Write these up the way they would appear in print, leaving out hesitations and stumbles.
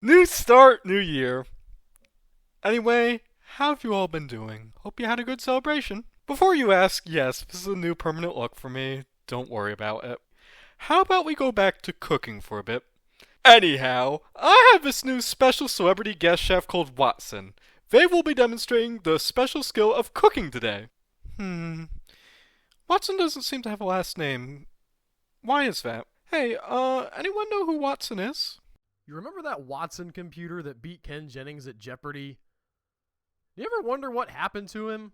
New start, new year. Anyway, how have you all been doing? Hope you had a good celebration. Before you ask, yes, this is a new permanent look for me. Don't worry about it. How about we go back to cooking for a bit? Anyhow, I have this new special celebrity guest chef called Watson. They will be demonstrating the special skill of cooking today. Watson doesn't seem to have a last name. Why is that? Hey, anyone know who Watson is? You remember that Watson computer that beat Ken Jennings at Jeopardy? You ever wonder what happened to him?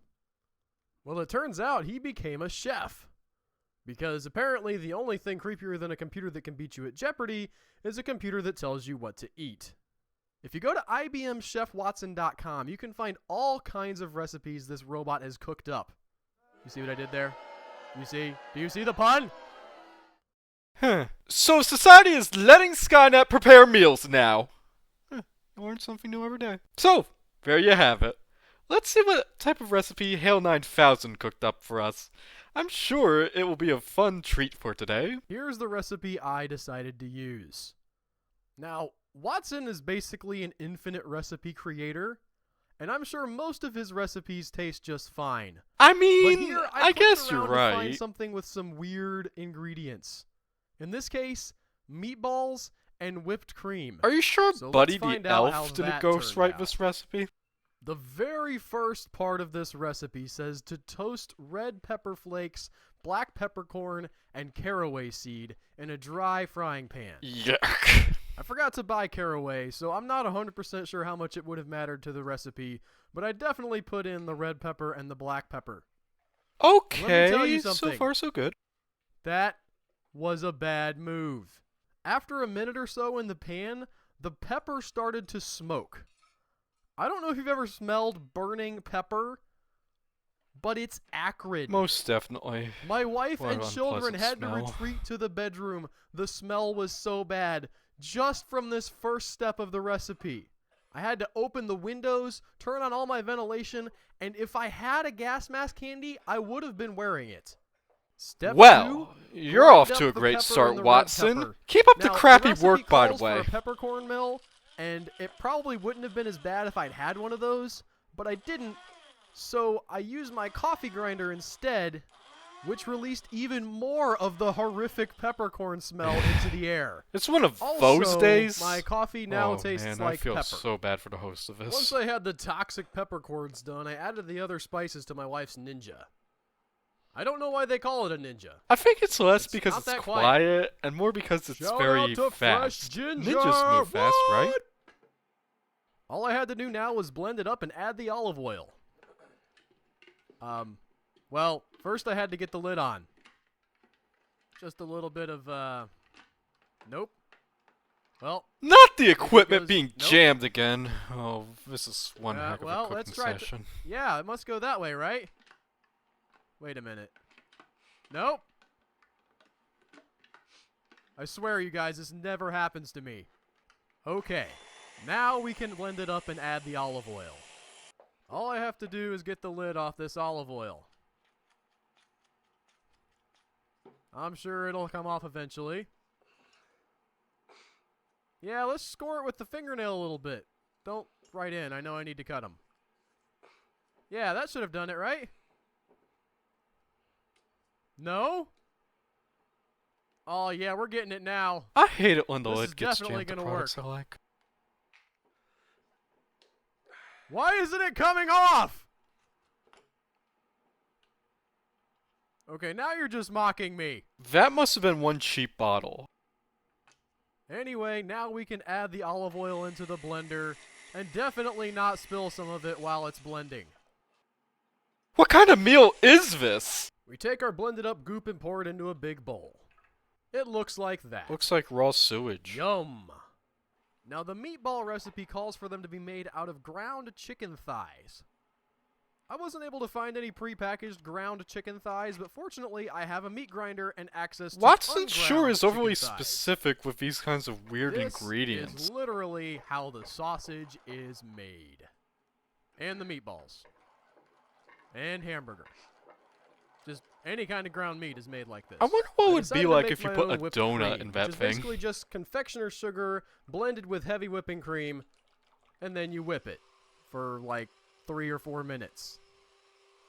Well, it turns out he became a chef. Because apparently the only thing creepier than a computer that can beat you at Jeopardy is a computer that tells you what to eat. If you go to IBMChefWatson.com, you can find all kinds of recipes this robot has cooked up. You see what I did there? Do you see the pun? So society is letting Skynet prepare meals now. You learn something new every day. So, there you have it. Let's see what type of recipe Hale 9000 cooked up for us. I'm sure it will be a fun treat for today. Here's the recipe I decided to use. Now, Watson is basically an infinite recipe creator, and I'm sure most of his recipes taste just fine. I But mean, here I guess you're to find right. something with some weird ingredients. In this case, meatballs and whipped cream. Are you sure So Buddy let's the find out how Elf didn't that ghostwrite turned this out. recipe? The very first part of this recipe says to toast red pepper flakes, black peppercorn, and caraway seed in a dry frying pan. Yuck. I forgot to buy caraway, so I'm not 100% sure how much it would have mattered to the recipe, but I definitely put in the red pepper and the black pepper. Let me tell you Okay, so something. far so good. That was a bad move. After a minute or so in the pan, the pepper started to smoke. I don't know if you've ever smelled burning pepper, but it's acrid. Most definitely. My wife What and an children unpleasant had to smell. retreat to the bedroom. The smell was so bad just from this first step of the recipe. I had to open the windows, turn on all my ventilation, and if I had a gas mask handy, I would have been wearing it. Step Well, 2, you're grind off up to a the great pepper start, and the red Watson. pepper. Keep up the Now, crappy recipe work, by the calls for way. a peppercorn mill, and it probably wouldn't have been as bad if I'd had one of those, but I didn't, so I used my coffee grinder instead, which released even more of the horrific peppercorn smell into the air. It's one of Also, those days. my coffee now Oh tastes man, like I feel pepper. so bad for the host of this. Once I had the toxic peppercorns done, I added the other spices to my wife's ninja. I don't know why they call it a ninja. I think it's less It's because not it's that quiet and more because it's Shout very out to Fresh fast. Ginger! Ninjas move fast, right? What? All I had to do now was blend it up and add the olive oil. Well, first I had to get the lid on. Just a little bit of, nope. Well, Not the equipment goes- being nope. jammed again. Oh, this is one heck of well, a let's cooking try session. yeah, it must go that way, right? Wait a minute. Nope. I swear, you guys, this never happens to me. Okay, now we can blend it up and add the olive oil. All I have to do is get the lid off this olive oil. I'm sure it'll come off eventually. Yeah, let's score it with the fingernail a little bit. Don't write in. I know I need to cut them. Yeah, that should have done it, right? No? Oh, yeah, we're getting it now. I hate it when the This lid is gets definitely jammed to gonna products work. I like. Why isn't it coming off? Okay, now you're just mocking me. That must have been one cheap bottle. Anyway, now we can add the olive oil into the blender and definitely not spill some of it while it's blending. What kind of meal is this? We take our blended up goop and pour it into a big bowl. It looks like that. Looks like raw sewage. Yum. Now the meatball recipe calls for them to be made out of ground chicken thighs. I wasn't able to find any prepackaged ground chicken thighs, but fortunately I have a meat grinder and access to Watson sure unground is overly chicken thighs. specific with these kinds of weird This ingredients. is literally how the sausage is made. And the meatballs. And hamburger. Just Any kind of ground meat is made like this. I wonder what it would decided be to like make if you my put own a whipped donut cream, in which that is thing. basically just confectioner sugar blended with heavy whipping cream, and then you whip it for like 3 or 4 minutes.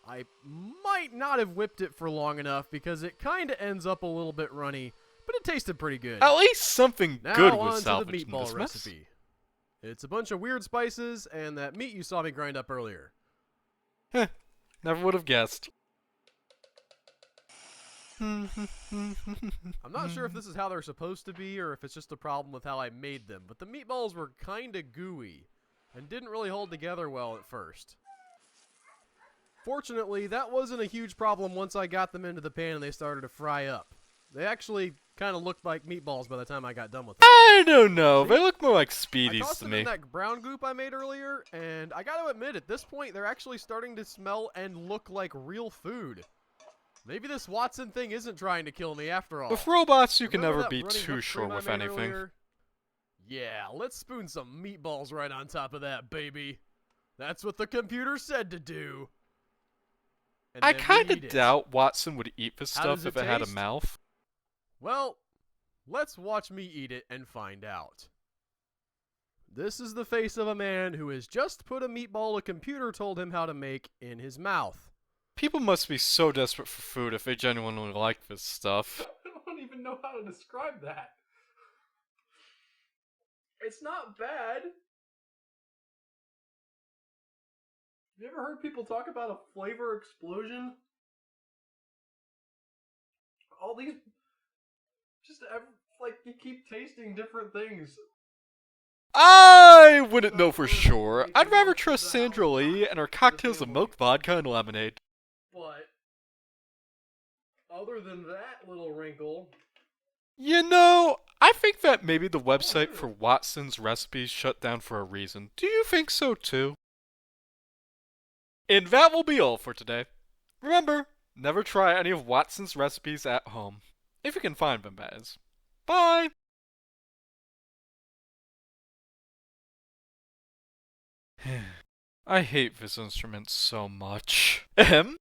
I might not have whipped it for long enough because it kind of ends up a little bit runny, but it tasted pretty good. At least something Now good on was to the salvaged in meatball this mess. recipe. It's a bunch of weird spices and that meat you saw me grind up earlier. Heh, never would have guessed. I'm not sure if this is how they're supposed to be or if it's just a problem with how I made them, but the meatballs were kinda gooey and didn't really hold together well at first. Fortunately, that wasn't a huge problem once I got them into the pan and they started to fry up. They actually kind of looked like meatballs by the time I got done with them. I don't know. They look more like I Speedies tossed to them me. in that brown goop I made earlier, and I gotta admit, at this point, they're actually starting to smell and look like real food. Maybe this Watson thing isn't trying to kill me after all. With robots, you can Remember never that be running too whipped sure cream I with made anything. earlier? Yeah, let's spoon some meatballs right on top of that, baby. That's what the computer said to do. And I then we kind eat of it. doubt Watson would eat this How stuff does if it it had a taste? mouth. Well, let's watch me eat it and find out. This is the face of a man who has just put a meatball a computer told him how to make in his mouth. People must be so desperate for food if they genuinely like this stuff. I don't even know how to describe that. It's not bad. Have you ever heard people talk about a flavor explosion? All these, like you keep tasting different things. I wouldn't know for sure. I'd rather trust Sandra Lee and her cocktails of milk, vodka, and lemonade. But other than that little wrinkle, You know, I think that maybe the website for Watson's recipes shut down for a reason. Do you think so too? And that will be all for today. Remember, never try any of Watson's recipes at home. If you can find them, that is. Bye! I hate this instrument so much. Ahem.